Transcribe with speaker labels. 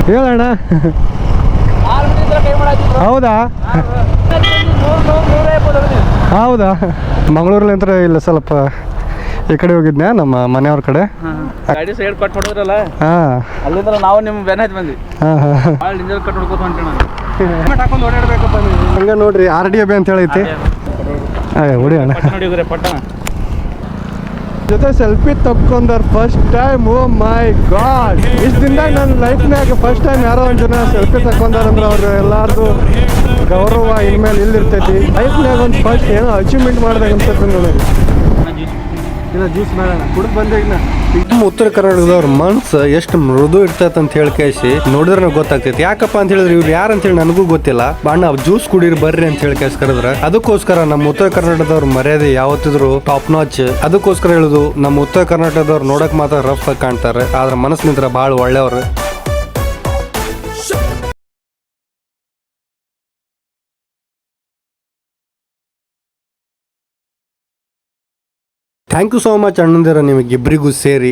Speaker 1: ಹೇಳಣ್ಣ. ಹೌದಾ ಹೌದಾ ಮಂಗಳೂರಲ್ಲಿ ಇಲ್ಲ ಸ್ವಲ್ಪ ಈ ಕಡೆ ಹೋಗಿದ್ನ್ಯಾ ನಮ್ಮ ಮನೆಯವ್ರ ಕಡೆ.
Speaker 2: ಗಾಡಿ ಸೈಡ್ ಕಟ್ ಹೊಡೆದ್ರಲ್ಲ,
Speaker 1: ಹಾಂ
Speaker 2: ಅಲ್ಲಿಂದ ನಾವು ನಿಮ್ಮ ಬೆನ್ನ ಹತ್ತಿ ಬಂದ್ವಿ.
Speaker 1: ಹಾಂ ಹಾಂ
Speaker 2: ಭಾಳ ಡಿಂಜರ್ ಕಟ್ ಹೊಡ್ಕೋತ ಹೊಂಟೆ ನಾನು. ಹಾಕೊಂಡು ಓಡಾಡ್ಬೇಕಪ್ಪ ನೀವು.
Speaker 1: ಹಂಗೆ ನೋಡ್ರಿ RDB ಅಂತ ಹೇಳೈತಿ. ಹೊಡಿ ಅಣ್ಣ
Speaker 2: ನೋಡಿದ್ರೆ ಪಟ್ಟಣ
Speaker 1: ಜೊತೆ ಸೆಲ್ಫಿ ತಪ್ಕೊಂಡಾರ ಫಸ್ಟ್ ಟೈಮ್. ಓ ಮೈ ಗಾಡ್, ಇಷ್ಟು ದಿನದಾಗ ನನ್ನ ಲೈಫ್ನಾಗ ಫಸ್ಟ್ ಟೈಮ್ ಯಾರೋ ಒಂದು ಜನ ಸೆಲ್ಫಿ ತಕ್ಕೊಂಡಾರಂದ್ರೆ ಅವ್ರು ಎಲ್ಲಾರ್ದು ಗೌರವ ಇನ್ಮೇಲೆ ಇಲ್ಲಿರ್ತೈತಿ. ಲೈಫ್ನಾಗ ಒಂದು ಫಸ್ಟ್ ಏನೋ ಅಚೀವ್ಮೆಂಟ್ ಮಾಡ್ದಾಗ ಅನ್ಸುತ್ತೆ ನನಗೆ. ಇಲ್ಲ ಜ್ಯೂಸ್ ಮಾಡೋಣ ಕುಡಿದು ಬಂದೆ. ಈಗ ನಮ್ಮ ಉತ್ತರ ಕರ್ನಾಟಕದವ್ರ ಮನ್ಸು ಎಷ್ಟು ಮೃದು ಇರ್ತೈತೆ ಅಂತ ಹೇಳಿ ಕೇಳಿಸಿ ನೋಡಿದ್ರೆ ಗೊತ್ತಾಗ್ತೈತಿ. ಯಾಕಪ್ಪ ಅಂತ ಹೇಳಿದ್ರೆ ಇವ್ರು ಯಾರು ಅಂತ ಹೇಳಿ ನನಗೂ ಗೊತ್ತಿಲ್ಲ. ಬಣ್ಣ ಜ್ಯೂಸ್ ಕುಡೀರಿ ಬರ್ರಿ ಅಂತ ಹೇಳಿ ಕೇಳಿಸ್ ಕರೆದ್ರೆ ಅದಕ್ಕೋಸ್ಕರ ನಮ್ಮ ಉತ್ತರ ಕರ್ನಾಟಕದವ್ರ ಮರ್ಯಾದೆ ಯಾವತ್ತಿದ್ರು ಟಾಪ್ ನಾಚ್. ಅದಕ್ಕೋಸ್ಕರ ಹೇಳುದು ನಮ್ಮ ಉತ್ತರ ಕರ್ನಾಟಕದವ್ರು ನೋಡಕ್ ಮಾತ್ರ ರಫ್ ಆಗಿ ಕಾಣ್ತಾರೆ, ಆದ್ರೆ ಮನಸ್ಸು ನಿಂತ್ರ ಭಾಳ ಒಳ್ಳೆಯವ್ರು. ಥ್ಯಾಂಕ್ ಯು ಸೋ ಮಚ್ ಅಣ್ಣಂದಿರ ನಿಮಗಿಬ್ಬರಿಗೂ ಸೇರಿ.